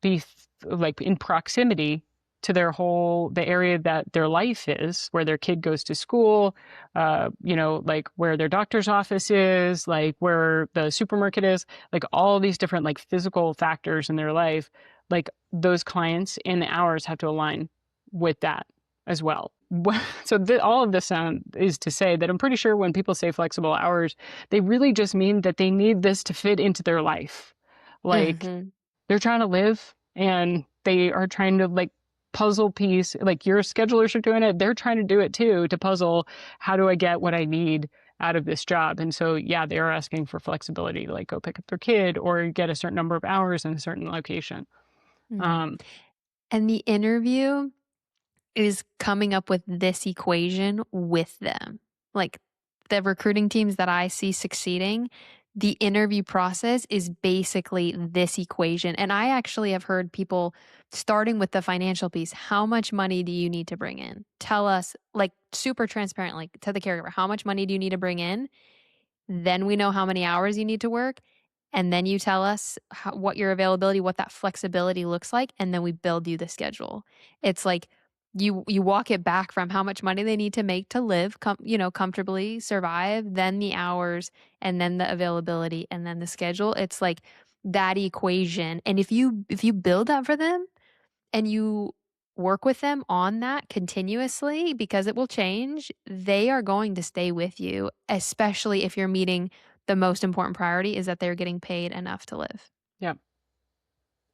B: be like in proximity to the area that their life is, where their kid goes to school, like where their doctor's office is, like where the supermarket is, like all these different like physical factors in their life, like those clients and the hours have to align with that as well. So all of this is to say that I'm pretty sure when people say flexible hours, they really just mean that they need this to fit into their life. Like they're trying to live and they are trying to like puzzle piece, like your schedulers are doing it. They're trying to do it too, to puzzle, how do I get what I need out of this job? And so, yeah, they are asking for flexibility to like go pick up their kid or get a certain number of hours in a certain location.
A: And the interview is coming up with this equation with them. Like the recruiting teams that I see succeeding, the interview process is basically this equation. And I actually have heard people starting with the financial piece. How much money do you need to bring in? Tell us, like super transparent, like to the caregiver, how much money do you need to bring in? Then we know how many hours you need to work. And then you tell us what your availability, what that flexibility looks like. And then we build you the schedule. It's like, you walk it back from how much money they need to make to live, comfortably survive, then the hours, and then the availability, and then the schedule. It's like that equation. And if you build that for them and you work with them on that continuously, because it will change, they are going to stay with you, especially if you're meeting the most important priority is that they're getting paid enough to live.
B: Yeah,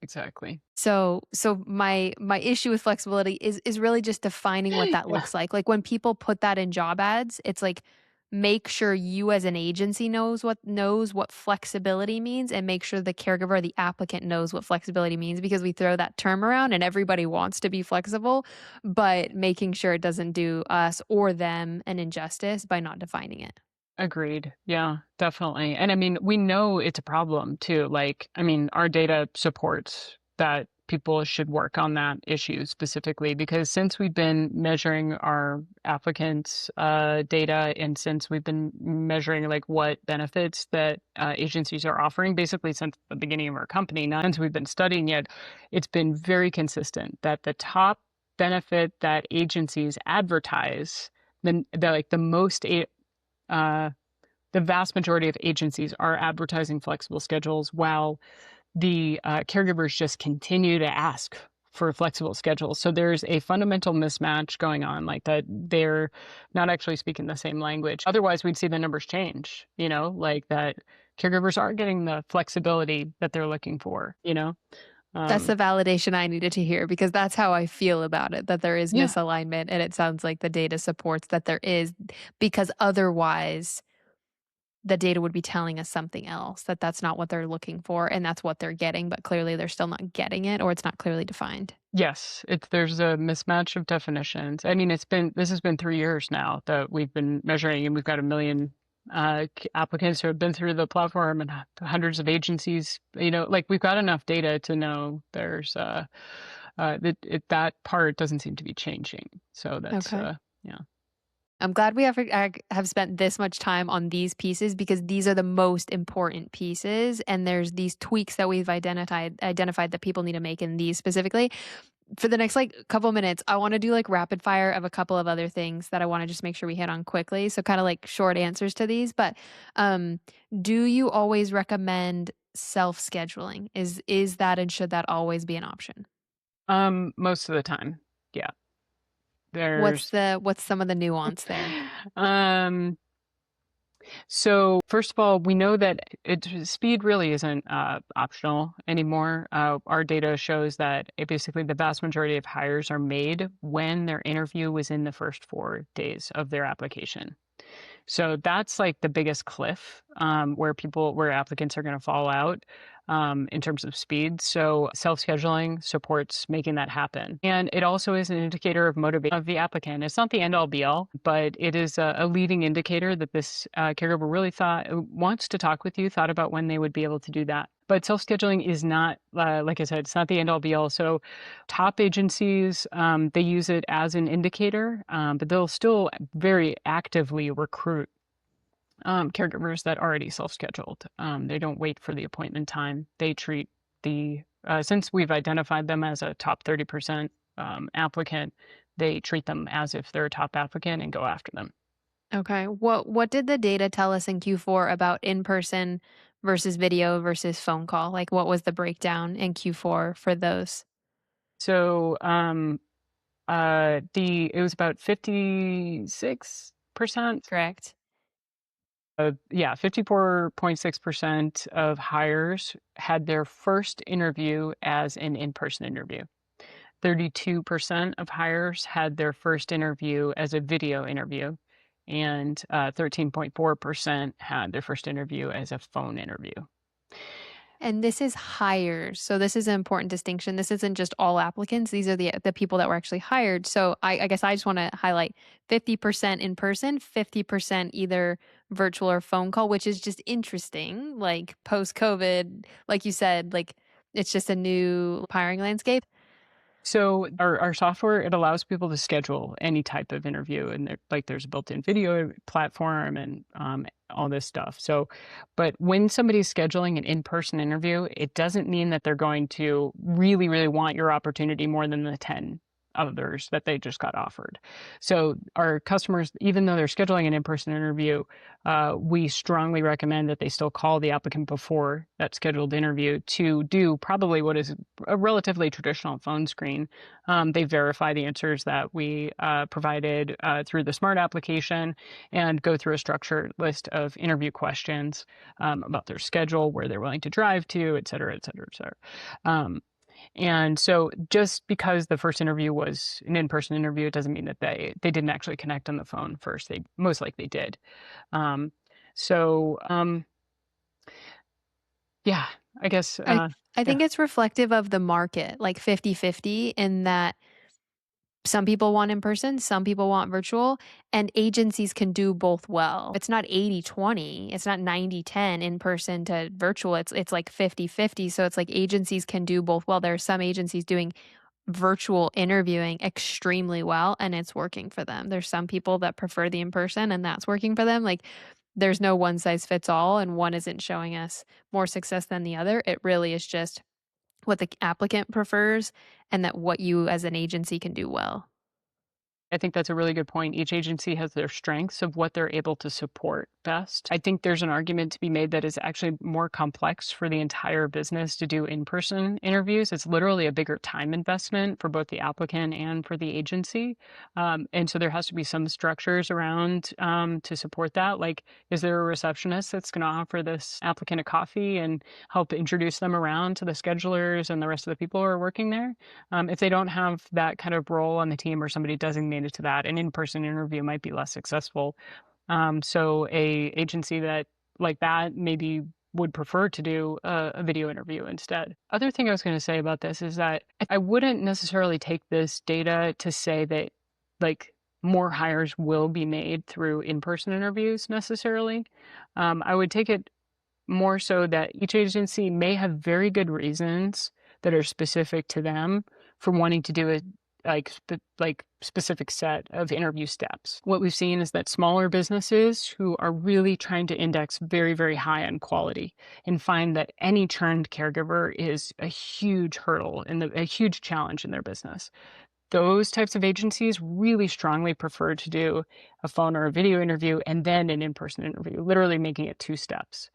B: exactly.
A: So my issue with flexibility is really just defining what that looks like. Like when people put that in job ads, it's like make sure you as an agency knows what flexibility means, and make sure the caregiver, the applicant, knows what flexibility means, because we throw that term around and everybody wants to be flexible, but making sure it doesn't do us or them an injustice by not defining it.
B: Agreed. Yeah, definitely. And we know it's a problem too. Like, our data supports that people should work on that issue specifically, because since we've been measuring our applicants' data, and since we've been measuring like what benefits that agencies are offering, basically since the beginning of our company, not since we've been studying it, it's been very consistent that the top benefit that agencies advertise, the vast majority of agencies are advertising flexible schedules, while the caregivers just continue to ask for flexible schedules. So there's a fundamental mismatch going on, like that they're not actually speaking the same language. Otherwise, we'd see the numbers change, like that caregivers are getting the flexibility that they're looking for,
A: That's
B: Um,
A: the validation I needed to hear because that's how I feel about it, that there is
B: yeah.
A: misalignment, and it sounds like the data supports that there is, because otherwise the data would be telling us something else, that that's not what they're looking for and that's what they're getting, but clearly they're still not getting it or it's not clearly defined.
B: Yes, there's a mismatch of definitions. I mean, this has been 3 years now that we've been measuring, and we've got 1 million applicants who have been through the platform and hundreds of agencies. Like we've got enough data to know there's that part doesn't seem to be changing. So that's
A: Okay.
B: yeah.
A: I'm glad we have spent this much time on these pieces because these are the most important pieces, and there's these tweaks that we've identified that people need to make in these specifically. For the next like couple minutes, I want to do like rapid fire of a couple of other things that I want to just make sure we hit on quickly. So kind of like short answers to these, but um do you always recommend self-scheduling? Is that and should that always be an option?
B: Most of the time, yeah.
A: What's
B: There's
A: the what's some of the nuance there?
B: um So first of all, we know that speed really isn't optional anymore. Our data shows that basically the vast majority of hires are made when their interview was in the first 4 days of their application. So that's like the biggest cliff where applicants are going to fall out in terms of speed. So self-scheduling supports making that happen. And it also is an indicator of motivation of the applicant. It's not the end all be all, but it is a leading indicator that this caregiver really wants to talk with you, thought about when they would be able to do that. But self-scheduling is not, like I said, it's not the end all be all. So top agencies, they use it as an indicator, but they'll still very actively recruit caregivers that already self-scheduled. They don't wait for the appointment time. They treat since we've identified them as a top 30% applicant, they treat them as if they're a top applicant and go after them.
A: Okay. What did the data tell us in Q4 about in-person versus video versus phone call? Like what was the breakdown in Q4 for those?
B: So it was about 56%.
A: Correct.
B: Yeah, 54.6% of hires had their first interview as an in-person interview. 32% of hires had their first interview as a video interview, and 13.4% had their first interview as a phone interview.
A: And this is hires. So this is an important distinction. This isn't just all applicants. These are the people that were actually hired. So I guess I just want to highlight 50% in person, 50% either virtual or phone call, which is just interesting. Like post COVID, like you said, like it's just a new hiring landscape.
B: So our software, it allows people to schedule any type of interview, and there's a built-in video platform and all this stuff. So, but when somebody's scheduling an in-person interview, it doesn't mean that they're going to really, really want your opportunity more than the 10 others that they just got offered. So our customers, even though they're scheduling an in-person interview, we strongly recommend that they still call the applicant before that scheduled interview to do probably what is a relatively traditional phone screen. They verify the answers that we provided through the Smart application and go through a structured list of interview questions about their schedule, where they're willing to drive to, et cetera, et cetera, et cetera. And so just because the first interview was an in-person interview, it doesn't mean that they didn't actually connect on the phone first. They most likely did. Um, so yeah, I guess
A: I
B: yeah.
A: think it's reflective of the market, like 50-50, in that some people want in person, some people want virtual, and agencies can do both well. It's not 80-20, it's not 90-10 in person to virtual. It's like 50-50. So it's like agencies can do both well. There are some agencies doing virtual interviewing extremely well and it's working for them. There's some people that prefer the in person and that's working for them. Like there's no one size fits all and one isn't showing us more success than the other. It really is just what the applicant prefers and that what you as an agency can do well.
B: I think that's a really good point. Each agency has their strengths of what they're able to support, best. I think there's an argument to be made that it's actually more complex for the entire business to do in-person interviews. It's literally a bigger time investment for both the applicant and for the agency. And so there has to be some structures around to support that. Like, is there a receptionist that's going to offer this applicant a coffee and help introduce them around to the schedulers and the rest of the people who are working there? If they don't have that kind of role on the team or somebody designated to that, an in-person interview might be less successful. So a agency that like that maybe would prefer to do a video interview instead. Other thing I was going to say about this is that I wouldn't necessarily take this data to say that like more hires will be made through in-person interviews necessarily. I would take it more so that each agency may have very good reasons that are specific to them for wanting to do a specific set of interview steps. What we've seen is that smaller businesses who are really trying to index very, very high on quality and find that any churned caregiver is a huge hurdle and a huge challenge in their business. Those types of agencies really strongly prefer to do a phone or a video interview and then an in-person interview, literally making it 2 steps.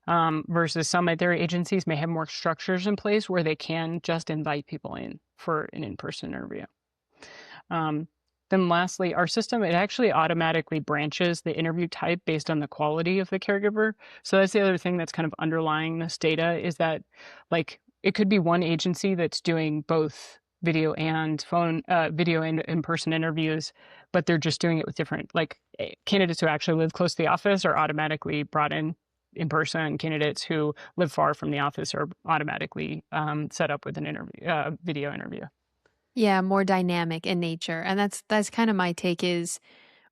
B: Versus some of their agencies may have more structures in place where they can just invite people in for an in-person interview. Then lastly, our system, it actually automatically branches the interview type based on the quality of the caregiver. So that's the other thing that's kind of underlying this data is that like it could be one agency that's doing both video and in-person interviews, but they're just doing it with different candidates who actually live close to the office are automatically brought in person. Candidates who live far from the office are automatically set up with an video interview.
A: Yeah, more dynamic in nature. And that's kind of my take is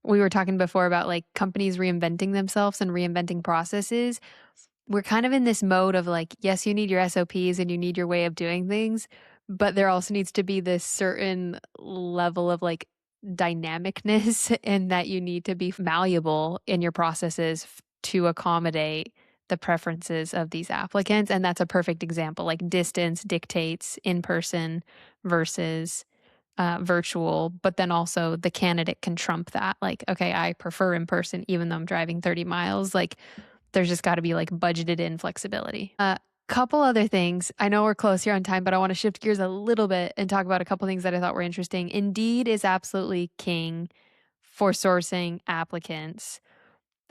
A: we were talking before about like companies reinventing themselves and reinventing processes. We're kind of in this mode of like, yes, you need your SOPs and you need your way of doing things, but there also needs to be this certain level of like dynamicness and that you need to be malleable in your processes to accommodate the preferences of these applicants. And that's a perfect example. Like distance dictates in person versus virtual, but then also the candidate can trump that. Like, okay, I prefer in person, even though I'm driving 30 miles. Like, there's just got to be like budgeted in flexibility. Couple other things. I know we're close here on time, but I want to shift gears a little bit and talk about a couple things that I thought were interesting. Indeed is absolutely king for sourcing applicants.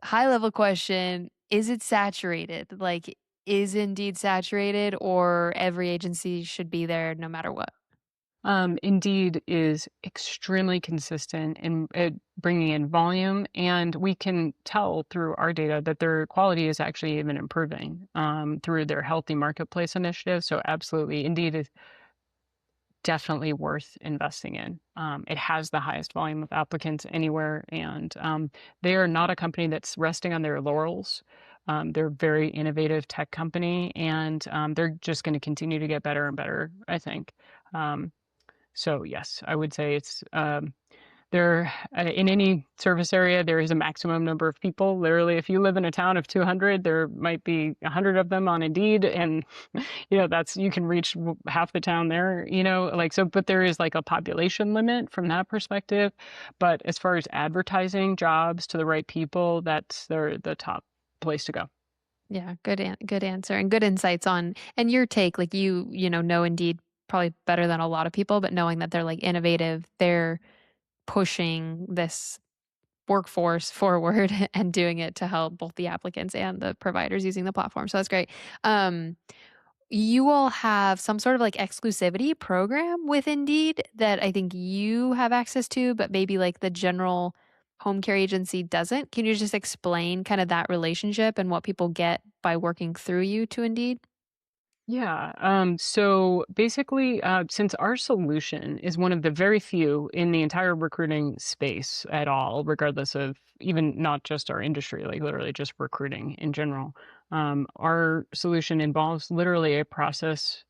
A: High level question, is it saturated? Like, is Indeed saturated or every agency should be there no matter what?
B: Indeed is extremely consistent in bringing in volume, and we can tell through our data that their quality is actually even improving through their healthy marketplace initiative. So absolutely, Indeed is definitely worth investing in. It has the highest volume of applicants anywhere, and they are not a company that's resting on their laurels. They're a very innovative tech company, and they're just going to continue to get better and better, I think. So yes, I would say it's there in any service area, there is a maximum number of people. Literally, if you live in a town of 200, there might be 100 of them on Indeed, and that's you can reach half the town there. So. But there is like a population limit from that perspective. But as far as advertising jobs to the right people, that's the top place to go.
A: Yeah, good answer and good insights on and your take. Like know Indeed probably better than a lot of people, but knowing that they're like innovative, they're pushing this workforce forward and doing it to help both the applicants and the providers using the platform. So that's great. You all have some sort of like exclusivity program with Indeed that I think you have access to, but maybe like the general home care agency doesn't. Can you just explain kind of that relationship and what people get by working through you to Indeed?
B: Yeah. So basically, since our solution is one of the very few in the entire recruiting space at all, regardless of even not just our industry, like literally just recruiting in general, our solution involves literally a process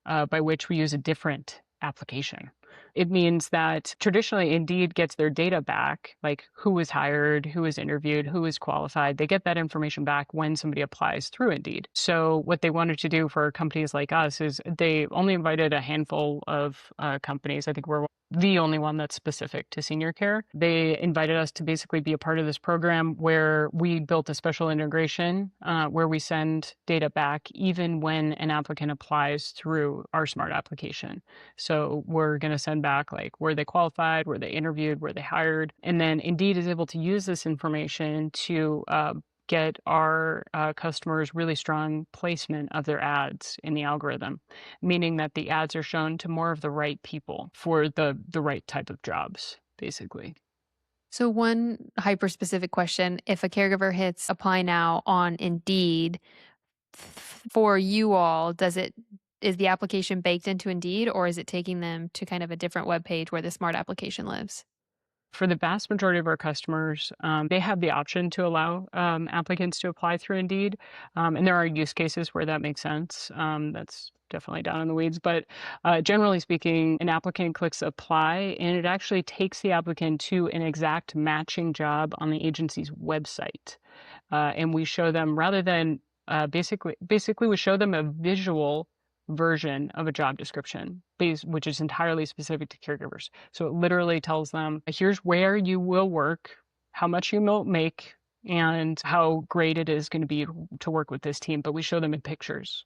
B: by which we use a different application. It means that traditionally Indeed gets their data back, like who was hired, who was interviewed, who was qualified. They get that information back when somebody applies through Indeed. So what they wanted to do for companies like us is they only invited a handful of companies. I think we're the only one that's specific to senior care. They invited us to basically be a part of this program where we built a special integration where we send data back even when an applicant applies through our smart application. So we're going to send back like were they qualified, were they interviewed, were they hired, and then Indeed is able to use this information to get our customers really strong placement of their ads in the algorithm, meaning that the ads are shown to more of the right people for the right type of jobs, basically.
A: So one hyper specific question, if a caregiver hits apply now on Indeed, for you all, is the application baked into Indeed or is it taking them to kind of a different web page where the smart application lives?
B: For the vast majority of our customers, they have the option to allow applicants to apply through Indeed. And there are use cases where that makes sense. That's definitely down in the weeds. But generally speaking, an applicant clicks apply and it actually takes the applicant to an exact matching job on the agency's website. And we show them rather than basically we show them a visual version of a job description which is entirely specific to caregivers. So it literally tells them here's where you will work, how much you will make, and how great it is going to be to work with this team, but we show them in pictures.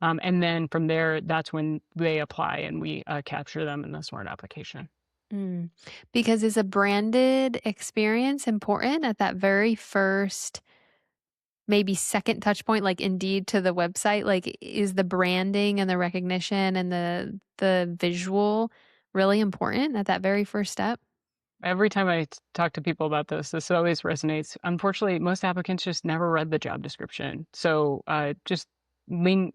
B: And then from there, that's when they apply and we capture them in the smart application.
A: Mm. Because is a branded experience important at that very first, maybe second touch point, like Indeed to the website? Like, is the branding and the recognition and the visual really important at that very first step?
B: Every time I talk to people about this always resonates. Unfortunately, most applicants just never read the job description. So just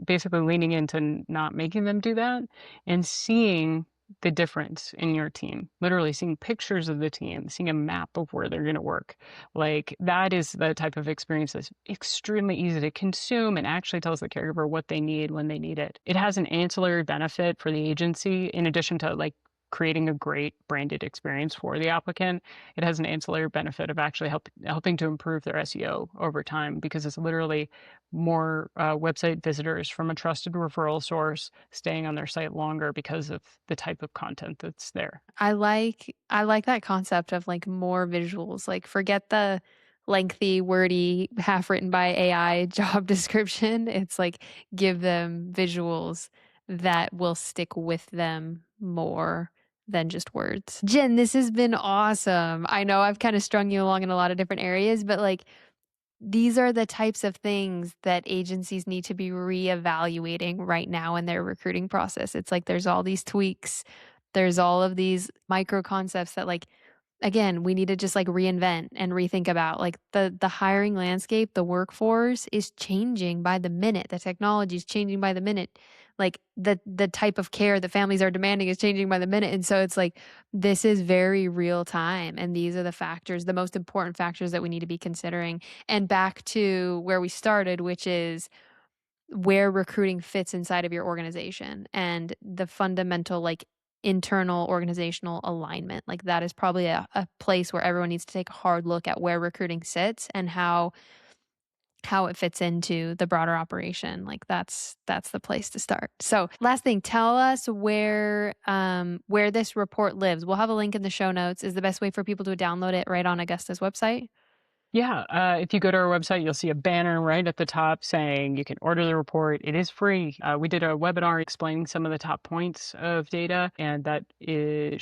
B: basically leaning into not making them do that and seeing the difference in your team, literally seeing pictures of the team, seeing a map of where they're going to work. Like that is the type of experience that's extremely easy to consume and actually tells the caregiver what they need when they need it. It has an ancillary benefit for the agency in addition to like creating a great branded experience for the applicant. It has an ancillary benefit of actually helping to improve their SEO over time because it's literally more website visitors from a trusted referral source staying on their site longer because of the type of content that's there.
A: I like that concept of like more visuals. Like forget the lengthy, wordy, half written by AI job description. It's like give them visuals that will stick with them more than just words. Jen, this has been awesome. I know I've kind of strung you along in a lot of different areas, but like these are the types of things that agencies need to be reevaluating right now in their recruiting process. It's like there's all these tweaks, there's all of these micro concepts that like again, we need to just like reinvent and rethink about like the hiring landscape, the workforce is changing by the minute. The technology is changing by the minute. Like the type of care the families are demanding is changing by the minute. And so it's like this is very real time. And these are the factors, the most important factors that we need to be considering. And back to where we started, which is where recruiting fits inside of your organization and the fundamental like internal organizational alignment. Like that is probably a place where everyone needs to take a hard look at where recruiting sits and how it fits into the broader operation. Like that's the place to start. So last thing, tell us where this report lives. We'll have a link in the show notes. Is the best way for people to download it right on Augusta's website?
B: Yeah, if you go to our website, you'll see a banner right at the top saying you can order the report. It is free. We did a webinar explaining some of the top points of data, and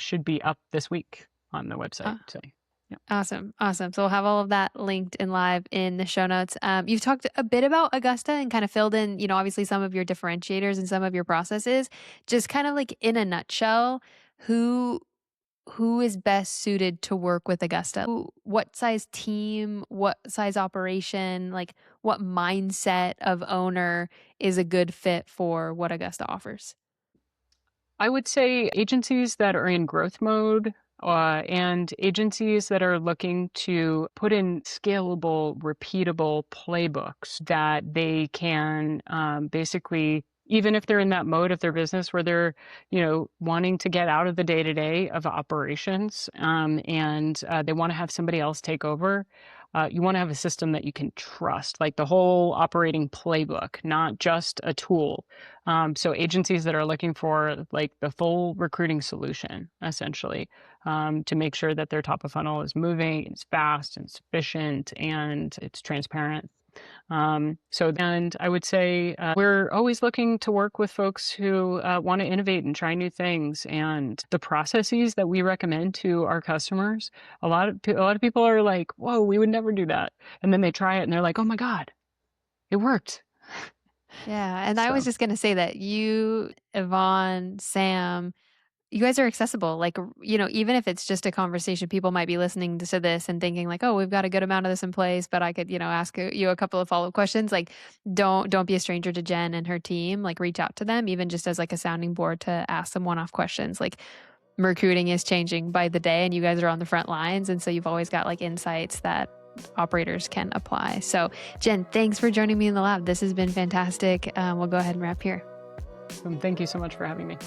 B: should be up this week on the website. So, yeah.
A: Awesome. Awesome. So we'll have all of that linked and live in the show notes. You've talked a bit about Augusta and kind of filled in, obviously some of your differentiators and some of your processes. Just kind of like in a nutshell, who who is best suited to work with Augusta? What size team, what size operation, like what mindset of owner is a good fit for what Augusta offers?
B: I would say agencies that are in growth mode and agencies that are looking to put in scalable, repeatable playbooks that they can basically, even if they're in that mode of their business where they're, wanting to get out of the day to day of operations and they want to have somebody else take over. You want to have a system that you can trust, like the whole operating playbook, not just a tool. So agencies that are looking for like the full recruiting solution, essentially, to make sure that their top of funnel is moving, it's fast and sufficient, and it's transparent. And I would say we're always looking to work with folks who want to innovate and try new things. And the processes that we recommend to our customers, a lot of people are like, "Whoa, we would never do that," and then they try it and they're like, "Oh my god, it worked."
A: Yeah, and I was
B: So
A: just gonna say that you, Yvonne, Sam, you guys are accessible. Like, even if it's just a conversation, people might be listening to this and thinking like, "Oh, we've got a good amount of this in place, but I could, ask you a couple of follow-up questions." Like, don't be a stranger to Jen and her team. Like, reach out to them, even just as like a sounding board to ask some one-off questions. Like, recruiting is changing by the day, and you guys are on the front lines, and so you've always got like insights that operators can apply. So, Jen, thanks for joining me in the lab. This has been fantastic. We'll go ahead and wrap here.
B: thank you so much for having me.